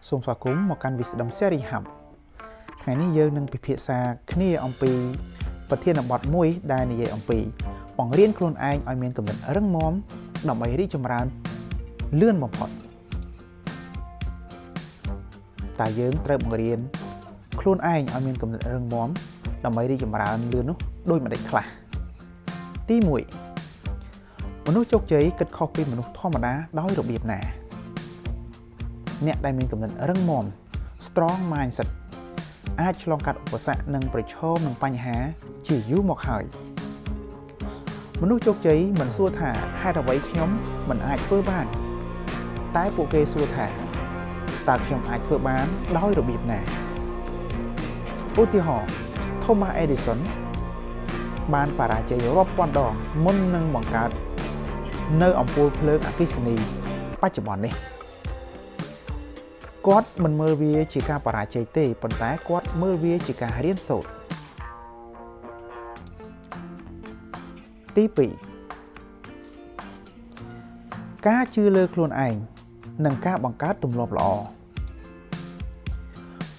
សូមស្វាគមន៍មកកាន់ Wisdom Series Hub ថ្ងៃនេះយើងនឹងពិភាក្សាគ្នាអំពីប្រធានបទមួយដែលនិយាយអំពីបង្រៀនខ្លួនឯងឲ្យមានគំនិតរឹងមាំដើម្បីរីកចម្រើនលឿនបំផុតតើយើងត្រូវបង្រៀនខ្លួនឯងឲ្យមានគំនិតរឹងមាំដើម្បីរីកចម្រើនលឿននោះដូចម្តេចខ្លះទី1មនុស្សជោគជ័យគិតខុសពីមនុស្សធម្មតាដោយរបៀបណាអ្នកដែលមានគំនិតរឹងមាំ strong mindset អាចឆ្លងកាត់ឧបសគ្គនិងប្រឈមនឹងបញ្ហាជាយូរមកហើយមនុស្សជោគជ័យមិនសួរថាហេតុអ្វីខ្ញុំមិនអាចធ្វើបានតែពួកគេសួរថាតើខ្ញុំអាចធ្វើបានដោយរបៀបណាឧទាហរណ៍ Thomas Edison បានបរាជ័យរាប់ពាន់ដងមុននឹងបង្កើតនៅអំពូលភ្លើងអគ្គិសនីបច្ចុប្បន្ននេះគាត់មិនមើលវាជាការបរាជ័យទេប៉ុន្តែគាត់មើលវាជាការរៀនសូត្រទី2ការជឿលើខ្លួនឯងនិងការបង្កើតទម្លាប់ល្អ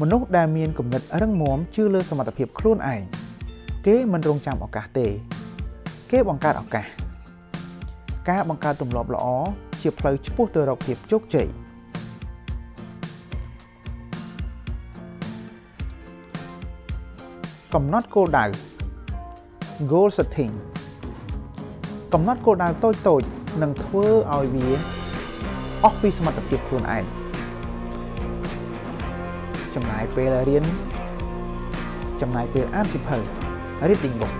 មនុស្សដែលមានគំនិតរឹងមាំជឿលើសមត្ថភាពខ្លួនឯងគេមិនរងចាំឱកាសទេគេបង្កើតឱកាសការបង្កើតទម្លាប់ល្អជាផ្លូវឆ្ពោះទៅរកភាពជោគជ័យកំណត់គោលដៅ goal setting កំណត់គោលដៅតូចៗនឹងធ្វើឲ្យវាអស់ពីសមត្ថភាពខ្លួនឯងចំណាយពេលរៀនចំណាយពេលអានសៀវភៅ reading book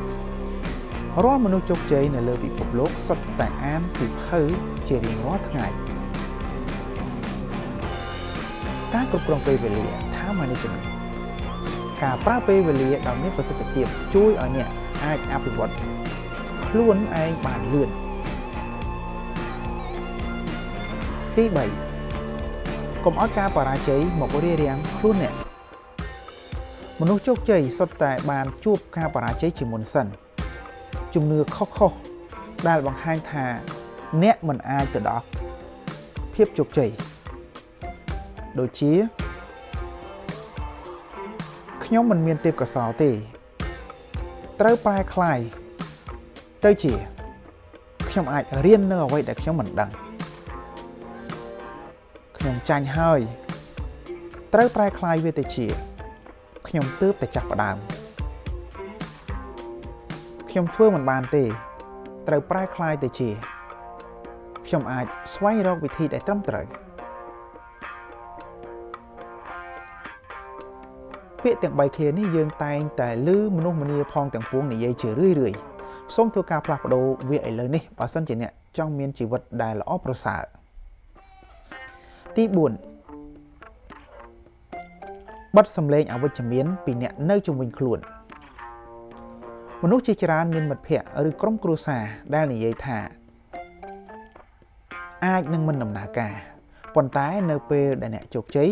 រាល់មនុស្សជោគជ័យនៅលើពិភពលោកសុទ្ធតែអានសៀវភៅជារៀងរាល់ថ្ងៃការគ្រប់គ្រងពេលវេលា time management ការប្រើពេលវេលាដោយមានប្រសិទ្ធភាពជួយឲ្យអ្នកអាចអភិវឌ្ឍខ្លួនឯងបានលឿនទី3កុំឲ្យការបរាជ័យមករារាំងខ្លួនអ្នកមនុស្សជោគជ័យសុទ្ធតែបានជួបការបរាជ័យជាមុនសិនជំនឿខុសៗដែលបង្ហាញថាអ្នកមិនអាចទៅដល់ភាពជោគជ័យដូចជាខ្ញុំមិនមានទេពកោសល្យទេត្រូវប្រែក្លាយទៅជាខ្ញុំអាចរៀននៅអ្វីដែលខ្ញុំមិនដឹងខ្ញុំចាញ់ហើយត្រូវប្រែក្លាយវាទៅជាខ្ញុំទើបតែចាប់ផ្ដើមខ្ញុំធ្វើមិនបានទេត្រូវប្រែក្លាយទៅជាខ្ញុំអាចស្វែងរកវិធីដែលត្រឹមត្រូវពាក្យទាំង3ឃ្លានេះយើងតែងតែឮមនុស្សម្នាផងទាំងពួងនិយាយជារឿយៗសូមធ្វើការផ្លាស់ប្ដូរវាឥឡូវនេះបើសិនជាអ្នកចង់មានជីវិតដែលល្អប្រសើរទី4បិទសំឡេងអវិជ្ជមានពីអ្នកនៅជុំវិញខ្លួនមនុស្សជាច្រើនមានមិត្តភ័ក្តិឬក្រុមគ្រួសារដែលនិយាយថាអាចនឹងមិនដំណើរការប៉ុន្តែនៅពេលដែលអ្នកជោគជ័យ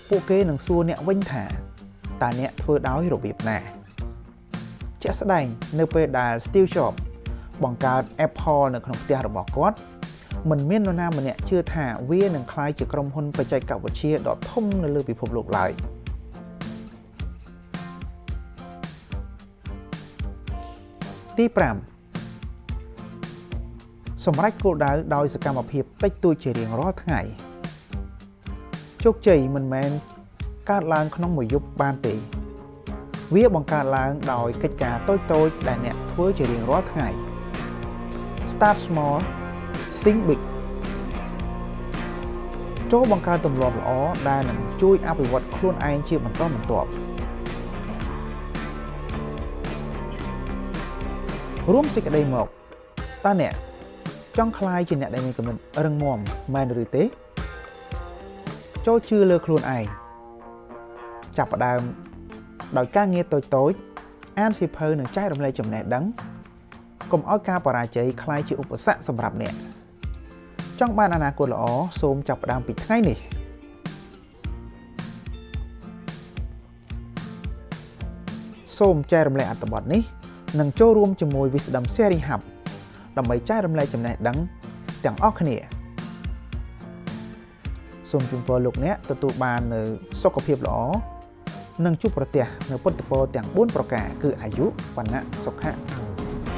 ពួកគេនឹងសួរអ្នកវិញថាតើអ្នកធ្វើដោយរបៀបណាជាក់ស្ដែងនៅពេលដែល Steve Jobs បង្កើត Apple នៅក្នុងផ្ទះរបស់គាត់មិនមាននរណាម្នាក់ជឿថាវានឹងក្លាយជាក្រុមហ៊ុនបច្ចេកវិទ្យាដ៏ធំនៅលើពិភពលោកឡើយទី5សម្រេចគោលដៅដោយសកម្មភាពតិចតួចជារៀងរាល់ថ្ងៃជោគជ័យមិនមែនកើតឡើងក្នុងមួយយប់បានទេវាបង្កើតឡើងដោយកិច្ចការតូចៗដែលអ្នកធ្វើជារៀងរាល់ថ្ងៃ Start small think big ចូលបង្កើតទម្លាប់ល្អដែលនឹងជួយអភិវឌ្ឍខ្លួនឯងជាបន្តបន្ទាប់រួមសេចក្តីមកតើអ្នកចង់ក្លាយជាអ្នកដែលមានគំនិតរឹងមាំមែនឬទេចូលជឿលើខ្លួនឯងចាប់ផ្ដើមដោយការងារតូចៗអានសៀវភៅនិងចែករំលែកចំណេះដឹងកុំឲ្យការបរាជ័យក្លាយជាឧបសគ្គសម្រាប់អ្នកចង់បានអនាគតល្អសូមចាប់ផ្ដើមពីថ្ងៃនេះសូមចែករំលែកអត្ថបទនេះនិងចូលរួមជាមួយ Wisdom Series Hub ដើម្បីចែករំលែកចំណេះដឹងទាំងអស់គ្នា សូ សូមជូនពរលោកអ្នកទទួលបាននូវសុខភាពល្អនិងជួបប្រទះនៅពុទ្ធពរទាំង4ប្រការគឺអាយុវណ្ណៈសុខៈ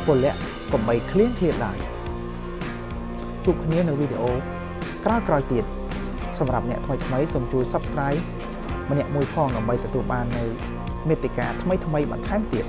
ពលៈកំបីគ្លៀងគ្លាតឡើយជួបគ្នានៅវីដេអូក្រោយៗទៀតសម្រាប់អ្នកថ្មីសូមជួយ Subscribe ម្នាក់មួយផងដើម្បីទទួលបាននូវមាតិកាថ្មីបន្ថែមទៀត